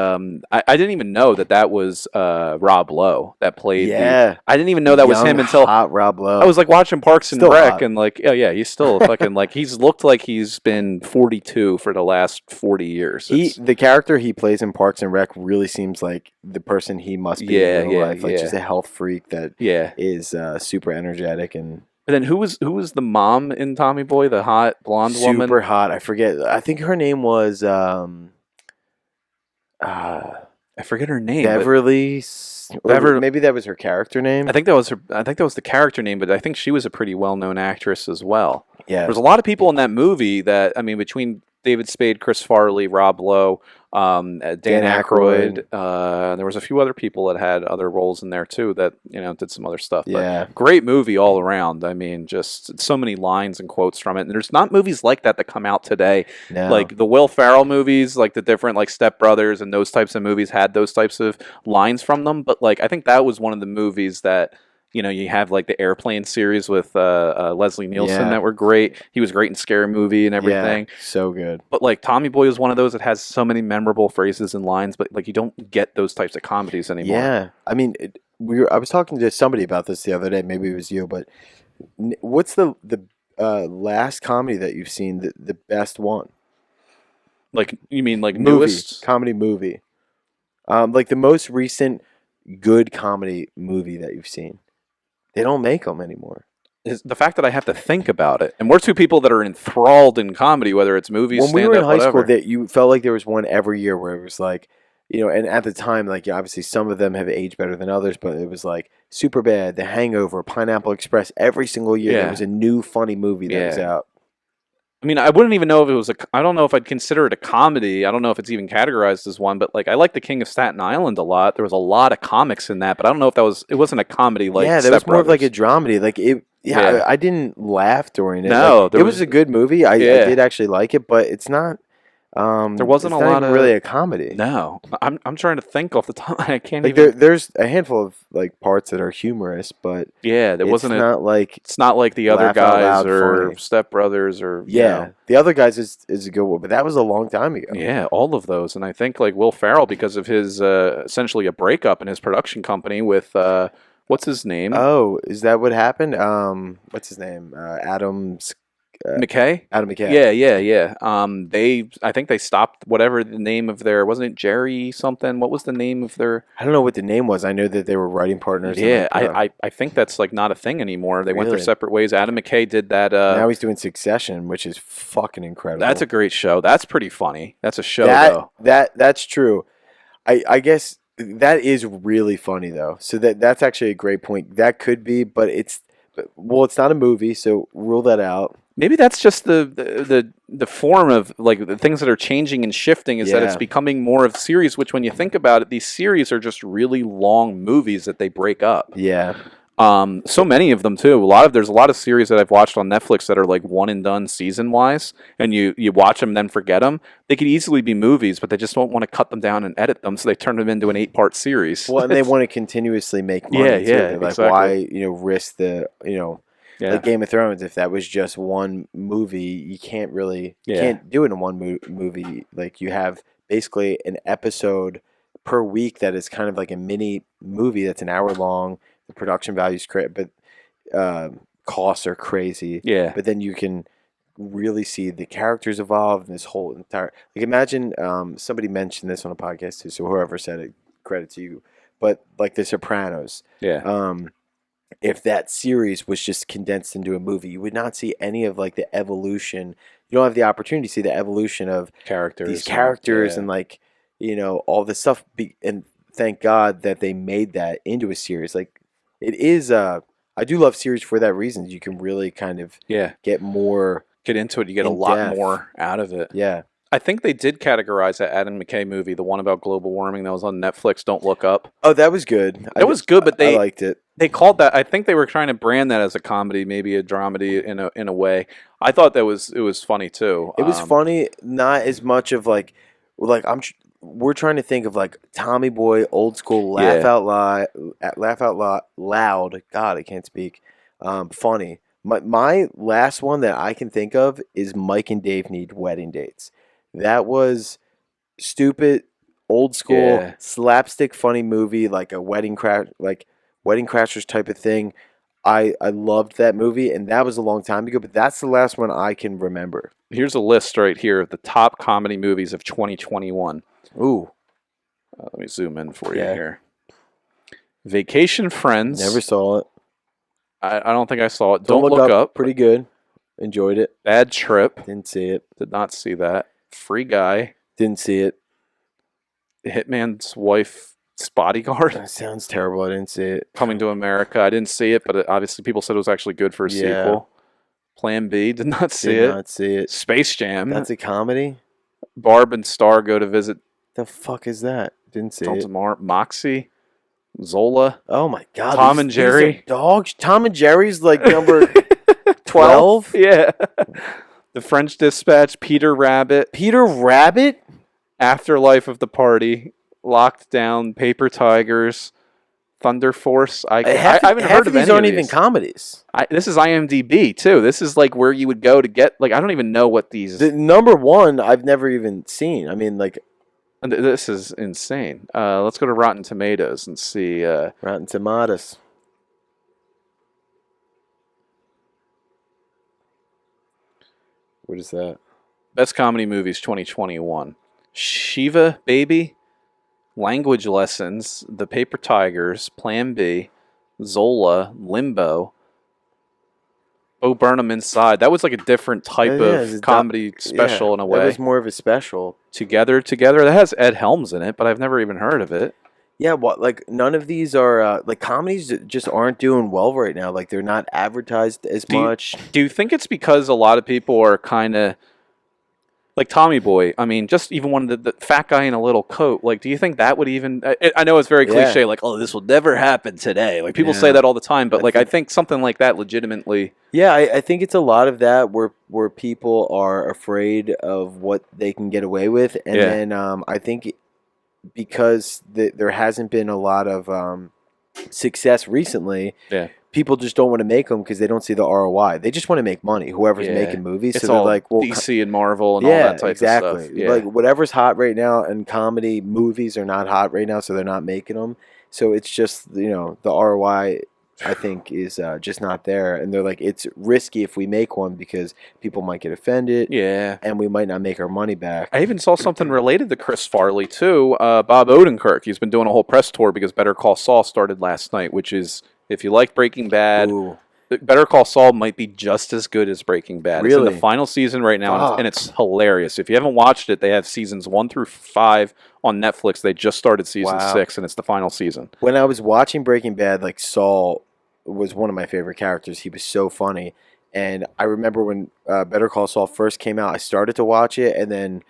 S2: I didn't even know that was Rob Lowe that played.
S1: Yeah,
S2: I didn't even know that was him until
S1: hot Rob Lowe.
S2: I was like watching Parks and
S1: Still
S2: Rec
S1: hot.
S2: and like, oh yeah, he's still fucking like he's looked like he's been 42 for the last 40 years.
S1: The character he plays in Parks and Rec really seems like the person he must be in real life. Like just a health freak that is super energetic and.
S2: But then who was the mom in Tommy Boy, the hot blonde woman?
S1: Super hot. I forget. I think her name was
S2: I forget her name.
S1: Beverly. Maybe that was her character name.
S2: I think that was the character name, but I think she was a pretty well-known actress as well.
S1: Yeah.
S2: There's a lot of people in that movie that between David Spade, Chris Farley, Rob Lowe, Dan Aykroyd. There was a few other people that had other roles in there too that did some other stuff.
S1: Yeah,
S2: but great movie all around. I mean, just so many lines and quotes from it. And there's not movies like that come out today.
S1: No.
S2: Like the Will Ferrell movies, like the different like Step Brothers and those types of movies had those types of lines from them. But like I think that was one of the movies that. You have like the Airplane series with Leslie Nielsen that were great. He was great in Scary Movie and everything.
S1: Yeah, so good.
S2: But like Tommy Boy is one of those that has so many memorable phrases and lines, but like you don't get those types of comedies anymore.
S1: Yeah, I mean, I was talking to somebody about this the other day. Maybe it was you, but what's the last comedy that you've seen the best one?
S2: Like you mean like
S1: newest comedy movie? Like the most recent good comedy movie that you've seen. They don't make them anymore.
S2: Is the fact that I have to think about it, and we're two people that are enthralled in comedy, whether it's movies,
S1: when we were in high
S2: whatever.
S1: school, that you felt like there was one every year where it was like, and at the time, like obviously some of them have aged better than others, but it was like Superbad, The Hangover, Pineapple Express. Every single year there was a new funny movie that was out.
S2: I mean, I wouldn't even know if it was I don't know if I'd consider it a comedy. I don't know if it's even categorized as one, but like I like The King of Staten Island a lot. There was a lot of comics in that, but I don't know if it wasn't a comedy like
S1: there was more of like a dramedy. Like it, I didn't laugh during it.
S2: No,
S1: like, it was a good movie. I did actually like it, but it's not.
S2: There wasn't
S1: it's
S2: a
S1: not
S2: lot
S1: even
S2: of
S1: really a comedy.
S2: No, I'm trying to think off the top. I can't
S1: like
S2: even.
S1: There's a handful of like parts that are humorous, but
S2: there wasn't. It's not like the other guys or
S1: funny.
S2: Step Brothers or
S1: the other guys is a good one, but that was a long time ago.
S2: Yeah, all of those, and I think like Will Ferrell because of his essentially a breakup in his production company with what's his name?
S1: Oh, is that what happened? What's his name? Adam
S2: McKay?
S1: Adam McKay.
S2: Yeah. I think they stopped whatever the name of their, wasn't it Jerry something? What was the name of their?
S1: I don't know what the name was. I know that they were writing partners.
S2: Yeah, I think that's like not a thing anymore. They went their separate ways. Adam McKay did that.
S1: Now he's doing Succession, which is fucking incredible.
S2: That's a great show. That's pretty funny. That's a show though.
S1: That's true. I guess that is really funny though. So that's actually a great point. That could be, but it's not a movie, so rule that out.
S2: Maybe that's just the form of like the things that are changing and shifting is that it's becoming more of series, which when you think about it, these series are just really long movies that they break up.
S1: Yeah.
S2: So many of them too. There's a lot of series that I've watched on Netflix that are like one and done season wise, and you watch them then forget them. They could easily be movies, but they just don't want to cut them down and edit them, so they turn them into an 8-part series.
S1: Well, and they want to continuously make money. Too. Like
S2: exactly.
S1: Why risk the like Game of Thrones? If that was just one movie, you can't really can't do it in one movie. Like you have basically an episode per week that is kind of like a mini movie that's an hour long. The production value's great, but costs are crazy.
S2: Yeah.
S1: But then you can really see the characters evolve and this whole entire. Like imagine somebody mentioned this on a podcast too, so whoever said it, credit to you. But like The Sopranos.
S2: Yeah.
S1: if that series was just condensed into a movie. You would not see any of like the evolution. You don't have the opportunity to see the evolution of these characters and like, all this stuff. And thank God that they made that into a series. Like it is. I do love series for that reason. You can really kind of get more.
S2: Get into it. You get a lot more out of it.
S1: Yeah.
S2: I think they did categorize that Adam McKay movie, the one about global warming that was on Netflix, Don't Look Up.
S1: Oh, that was good.
S2: It was good, but
S1: I liked it.
S2: They called that. I think they were trying to brand that as a comedy, maybe a dramedy in a way. I thought it was funny too.
S1: It was funny, not as much of like we're trying to think of like Tommy Boy, old school, laugh out loud. God, I can't speak. Funny. My last one that I can think of is Mike and Dave Need Wedding Dates. That was stupid, old school, slapstick, funny movie, like a Wedding Crashers type of thing. I loved that movie, and that was a long time ago, but that's the last one I can remember.
S2: Here's a list right here of the top comedy movies of 2021.
S1: Ooh.
S2: Let me zoom in for you here. Vacation Friends.
S1: Never saw it.
S2: I don't think I saw it.
S1: Don't Look Up. Pretty good. Enjoyed it.
S2: Bad Trip.
S1: Didn't see it.
S2: Did not see that. Free Guy.
S1: Didn't see it.
S2: Hitman's Wife Bodyguard.
S1: That sounds terrible. I didn't see it.
S2: Coming to America. I didn't see it, but obviously people said it was actually good for a sequel. Plan B. Did not see it.
S1: Did not see it.
S2: Space Jam.
S1: That's a comedy?
S2: Barb and Star go to visit.
S1: The fuck is that? Didn't see it.
S2: Moxie. Zola.
S1: Oh my God.
S2: Tom and Jerry.
S1: Dogs. Tom and Jerry's like number 12?
S2: Yeah. The French Dispatch. Peter Rabbit.
S1: Peter Rabbit?
S2: Afterlife of the Party. Locked Down. Paper Tigers. Thunder Force. I haven't heard of any of these.
S1: Aren't even comedies.
S2: This is IMDb too. This is like where you would go to get I don't even know what these.
S1: The number one I've never even seen. I mean, like.
S2: This is insane. Let's go to Rotten Tomatoes and see.
S1: Rotten Tomatoes. What is that?
S2: Best Comedy Movies 2021. Shiva Baby, Language Lessons, The Paper Tigers, Plan B, Zola, Limbo, Bo Burnham Inside. That was like a different type of comedy special in a way.
S1: That was more of a special.
S2: Together. That has Ed Helms in it, but I've never even heard of it.
S1: Yeah, none of these are like comedies just aren't doing well right now. Like they're not advertised as much.
S2: Do you think it's because a lot of people are kind of like Tommy Boy? I mean, just even one of the fat guy in a little coat. Like, do you think that would even? I know it's very cliche. Like, oh, this will never happen today. Like people say that all the time, but I think something like that legitimately.
S1: Yeah, I think it's a lot of that where people are afraid of what they can get away with, and then I think. Because there hasn't been a lot of success recently, people just don't want to make them because they don't see the ROI. They just want to make money, whoever's making movies.
S2: It's
S1: so they're
S2: all
S1: like, well,
S2: DC and Marvel and all that type of stuff. Yeah.
S1: Like whatever's hot right now, and comedy movies are not hot right now, so they're not making them. So it's just, the ROI, I think, is just not there. And they're like, it's risky if we make one because people might get offended.
S2: Yeah.
S1: And we might not make our money back.
S2: I even saw something related to Chris Farley, too. Bob Odenkirk. He's been doing a whole press tour because Better Call Saul started last night, which is, if you like Breaking Bad, Better Call Saul might be just as good as Breaking Bad.
S1: Really?
S2: It's in the final season right now, and it's hilarious. If you haven't watched it, they have seasons 1 through 5 on Netflix. They just started season 6, and it's the final season.
S1: When I was watching Breaking Bad, like Saul was one of my favorite characters. He was so funny. And I remember when Better Call Saul first came out, I started to watch it, and then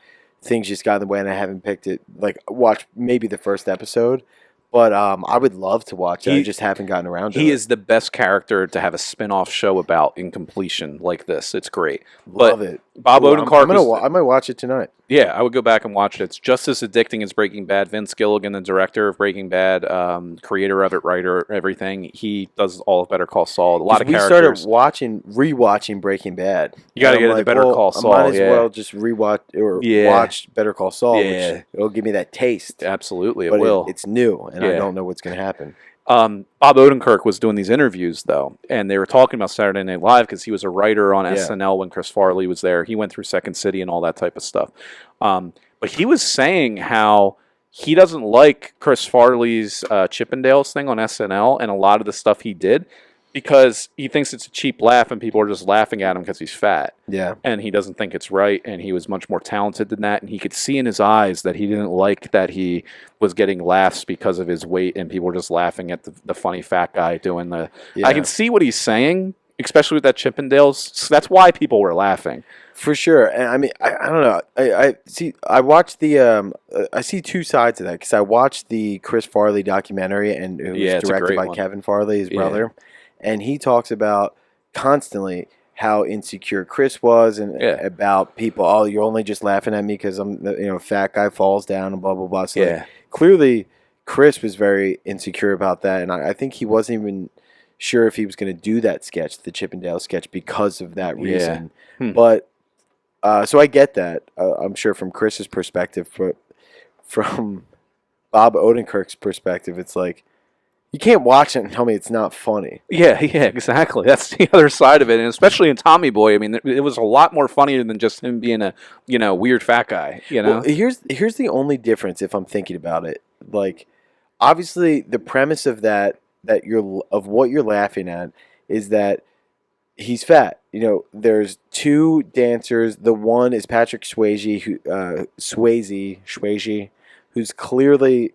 S1: things just got in the way, and I haven't picked it. Like, watched maybe the first episode. But I would love to watch it. I just haven't gotten around to it.
S2: He is the best character to have a spin-off show about in completion like this. It's great.
S1: Love it.
S2: Bob Odenkirk.
S1: I might watch it tonight.
S2: Yeah, I would go back and watch it. It's just as addicting as Breaking Bad. Vince Gilligan, the director of Breaking Bad, creator of it, writer, everything. He does all of Better Call Saul. A lot of characters.
S1: We started rewatching Breaking Bad.
S2: You got to get into Better Call Saul.
S1: I might as well just rewatch or watch Better Call Saul.
S2: Yeah.
S1: Which it'll give me that taste.
S2: Absolutely, it
S1: but
S2: will.
S1: It's new, and I don't know what's going to happen.
S2: Bob Odenkirk was doing these interviews, though, and they were talking about Saturday Night Live because he was a writer on SNL when Chris Farley was there. He went through Second City and all that type of stuff. But he was saying how he doesn't like Chris Farley's Chippendales thing on SNL and a lot of the stuff he did because he thinks it's a cheap laugh and people are just laughing at him because he's fat.
S1: Yeah.
S2: And he doesn't think it's right, and he was much more talented than that, and he could see in his eyes that he didn't like that he was getting laughs because of his weight, and people were just laughing at the funny fat guy doing the...
S1: Yeah.
S2: I can see what he's saying, especially with that Chippendales. So that's why people were laughing.
S1: For sure. And I mean, I don't know. I see. I watched the. I see two sides of that because I watched the Chris Farley documentary, and it was directed by Kevin Farley, his brother, and he talks about constantly how insecure Chris was, and about people. Oh, you're only just laughing at me because I'm, fat guy falls down and blah blah blah. So like, clearly, Chris was very insecure about that, and I think he wasn't even sure if he was going to do that sketch, the Chippendale sketch, because of that reason. But so I get that. I'm sure from Chris's perspective, but from Bob Odenkirk's perspective, it's like you can't watch it and tell me it's not funny.
S2: Yeah, exactly. That's the other side of it, and especially in Tommy Boy. I mean, it was a lot more funnier than just him being a weird fat guy.
S1: Well, here's the only difference if I'm thinking about it. Like, obviously, the premise of what you're laughing at is that he's fat. There's two dancers. The one is Patrick Swayze, who's clearly,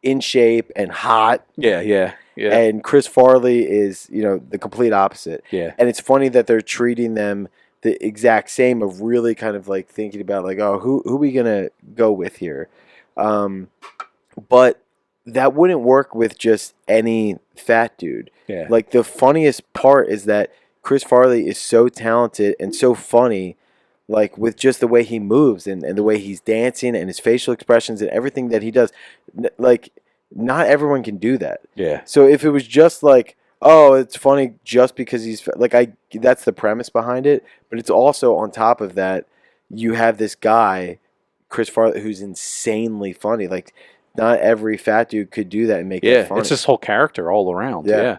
S1: in shape and hot.
S2: Yeah.
S1: And Chris Farley is, the complete opposite.
S2: Yeah.
S1: And it's funny that they're treating them the exact same, of really kind of like thinking about like, oh, who are we gonna go with here? But that wouldn't work with just any fat dude.
S2: Yeah.
S1: Like, the funniest part is that Chris Farley is so talented and so funny, like, with just the way he moves and the way he's dancing and his facial expressions and everything that he does. Like, not everyone can do that.
S2: Yeah.
S1: So if it was just like, oh, it's funny just because he's like, that's the premise behind it. But it's also on top of that, you have this guy, Chris Farley, who's insanely funny. Like, not every fat dude could do that and make it funny.
S2: It's this whole character all around. Yeah.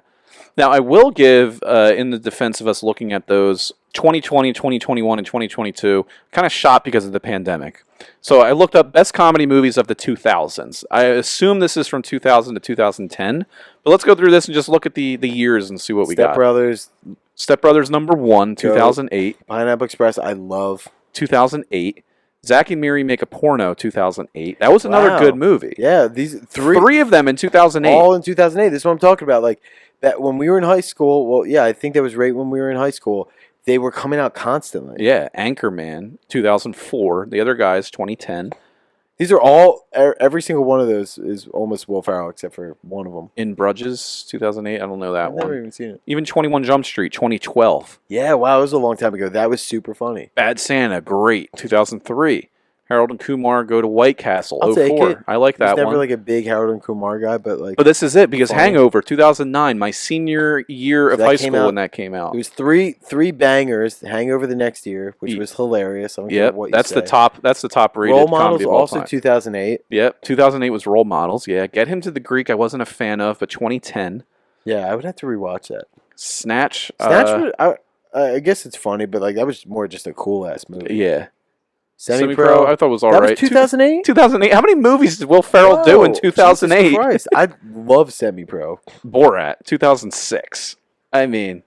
S2: Now, I will give, in the defense of us looking at those 2020, 2021, and 2022, kind of shot because of the pandemic. So I looked up best comedy movies of the 2000s. I assume this is from 2000 to 2010. But let's go through this and just look at the years and see what we got. Step Brothers #1, 2008.
S1: Pineapple Express, I love.
S2: 2008. Zack and Miri Make a Porno, 2008. That was another good movie.
S1: Yeah, these
S2: three of them in 2008.
S1: All in 2008. This is what I'm talking about. Like, that when we were in high school, well, yeah, I think that was right when we were in high school. They were coming out constantly.
S2: Yeah, Anchorman, 2004. The other guys, 2010.
S1: These are all, every single one of those is almost Will Ferrell except for one of them.
S2: In Brudges, 2008. I don't know that one.
S1: I've never even seen it.
S2: Even 21 Jump Street, 2012.
S1: Yeah, wow, it was a long time ago. That was super funny.
S2: Bad Santa, great, 2003. Harold and Kumar Go to White Castle,
S1: I'll take it.
S2: I like that one.
S1: I was never like a big Harold and Kumar guy, but like.
S2: But this is it, because funny. Hangover, 2009, my senior year of high school when that came out.
S1: It was three bangers. Hangover the next year, which was hilarious. I don't care what you say.
S2: That's the top rated
S1: Role Models,
S2: comedy of all
S1: also
S2: time.
S1: 2008.
S2: Yep, 2008 was Role Models. Yeah, Get Him to the Greek, I wasn't a fan of, but 2010.
S1: Yeah, I would have to rewatch that.
S2: Snatch.
S1: I guess it's funny, but like that was more just a cool ass movie.
S2: Yeah.
S1: Semi-Pro,
S2: I thought was all right.
S1: That was 2008?
S2: 2008. How many movies did Will Ferrell do in 2008?
S1: Jesus Christ. I love Semi-Pro.
S2: Borat, 2006. I mean.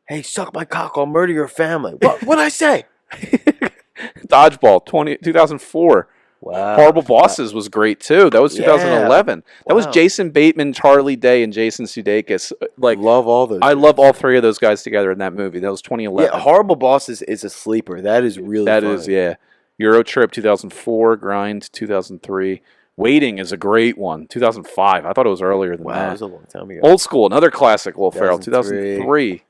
S1: Hey, suck my cock, I'll murder your family. What'd I say?
S2: Dodgeball, 2004.
S1: Wow.
S2: Horrible Bosses was great, too. That was 2011. That was Jason Bateman, Charlie Day, and Jason Sudeikis. Like,
S1: love all those.
S2: I love all three of those guys together in that movie. That was 2011.
S1: Yeah, Horrible Bosses is a sleeper. That is really
S2: That
S1: funny.
S2: is, yeah. Euro Trip, 2004. Grind, 2003. Waiting is a great one. 2005. I thought it was earlier than that.
S1: Wow, that was a long time ago.
S2: Old School, another classic Will Ferrell, 2003.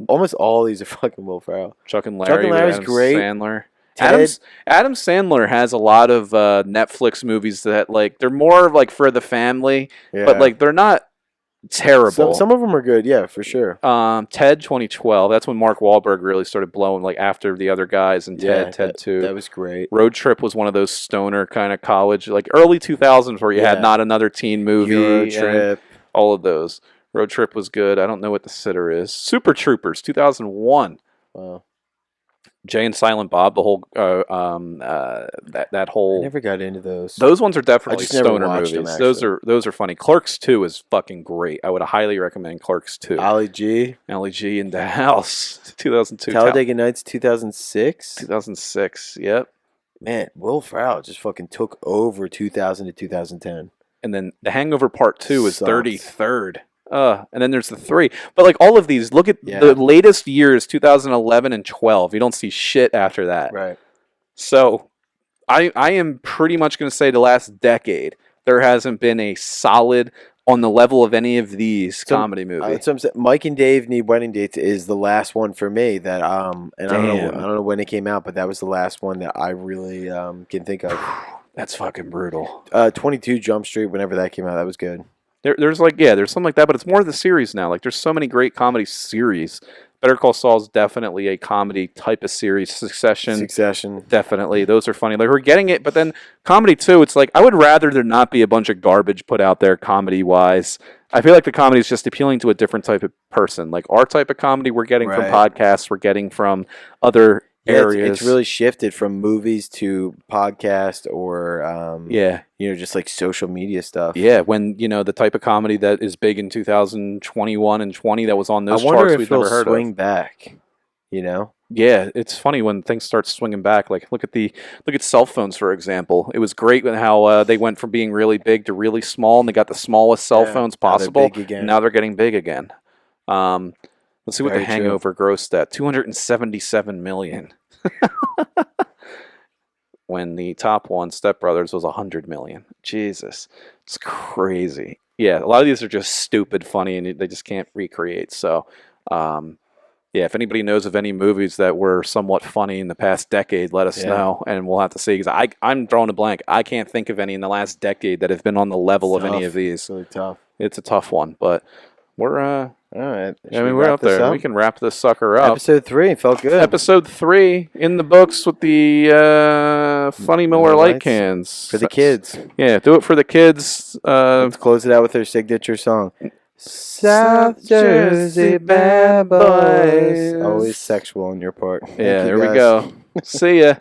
S1: Almost all these are fucking Will Ferrell.
S2: Chuck and Larry's
S1: great.
S2: Sandler. Adam Sandler has a lot of Netflix movies that, like, they're more like for the family, but like they're not terrible.
S1: Some of them are good, yeah, for sure.
S2: Ted, 2012. That's when Mark Wahlberg really started blowing, like after the other guys, and Ted 2.
S1: That was great.
S2: Road Trip was one of those stoner kind of college, like early 2000s, where you had Not Another Teen Movie.
S1: Road Trip.
S2: All of those. Road Trip was good. I don't know what The Sitter is. Super Troopers, 2001.
S1: Wow.
S2: Jay and Silent Bob, the whole that whole.
S1: I never got into those.
S2: Those ones are definitely
S1: just never
S2: stoner
S1: watched
S2: movies.
S1: them,
S2: those are funny. Clerks 2 is fucking great. I would highly recommend Clerks 2.
S1: Ali G.
S2: in the house. 2002.
S1: Talladega Nights 2006.
S2: 2006. Yep.
S1: Man, Will Ferrell just fucking took over 2000 to 2010.
S2: And then The Hangover Part 2 is 33rd. And then there's the 3. But like all of these, look at the latest years, 2011 and 12. You don't see shit after that.
S1: Right.
S2: So I am pretty much going to say the last decade, there hasn't been a solid on the level of any of these comedy movies.
S1: Mike and Dave Need Wedding Dates is the last one for me that and I don't know when it came out, but that was the last one that I really can think of.
S2: That's fucking brutal.
S1: 22 Jump Street, whenever that came out, that was good.
S2: There's something like that, but it's more of the series now. Like there's so many great comedy series. Better Call Saul is definitely a comedy type of series. Succession, definitely. Those are funny. Like we're getting it, but then comedy too. It's like I would rather there not be a bunch of garbage put out there comedy wise. I feel like the comedy is just appealing to a different type of person. Like our type of comedy, we're getting from podcasts, we're getting from other areas.
S1: It's really shifted from movies to podcast or just like social media stuff.
S2: Yeah, when the type of comedy that is big in 2021 and 20 that was on those charts we've never heard of.
S1: Swing back,
S2: Yeah, it's funny when things start swinging back. Like look at cell phones for example. It was great when how they went from being really big to really small, and they got the smallest cell phones possible. Now they're getting big again. Let's see what The Hangover grossed at. $277 million. When the top one, Step Brothers, was $100 million. Jesus. It's crazy. Yeah, a lot of these are just stupid funny, and they just can't recreate. So, if anybody knows of any movies that were somewhat funny in the past decade, let us know, and we'll have to see. Because I'm drawing a blank. I can't think of any in the last decade that have been on the level of any of these.
S1: It's really tough.
S2: It's a tough one, but we're
S1: all right.
S2: we're up there. We can wrap this sucker up.
S1: Episode 3 felt good.
S2: Episode 3 in the books with the funny Miller Lite cans
S1: for the kids.
S2: Yeah, do it for the kids.
S1: Let's close it out with their signature song. South Jersey Bad Boys. Always sexual on your part.
S2: Yeah, there we go. See ya.